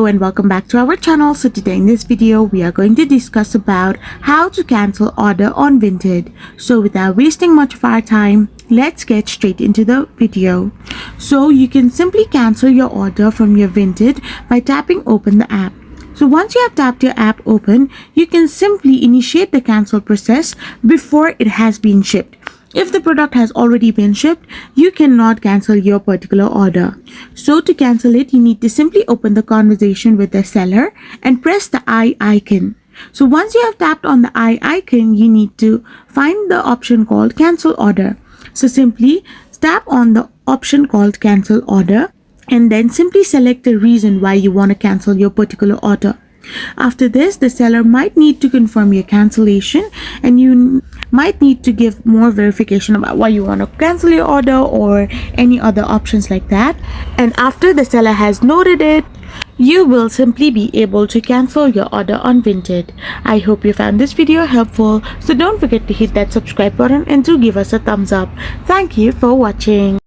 Hello and welcome back to our channel. So today in this video we are going to discuss about how to cancel order on Vinted. So without wasting much of our time, let's get straight into the video. So you can simply cancel your order from your Vinted by tapping open the app. So once you have tapped your app open, you can simply initiate the cancel process before it has been shipped. If the product has already been shipped, you cannot cancel your particular order. So to cancel it, you need to simply open the conversation with the seller and press the I icon. So once you have tapped on the I icon, you need to find the option called cancel order. So simply tap on the option called cancel order and then simply select the reason why you want to cancel your particular order. After this, the seller might need to confirm your cancellation and you might need to give more verification about why you want to cancel your order or any other options like that. And after the seller has noted it, you will simply be able to cancel your order on Vinted. I hope you found this video helpful, so don't forget to hit that subscribe button and to give us a thumbs up. Thank you for watching.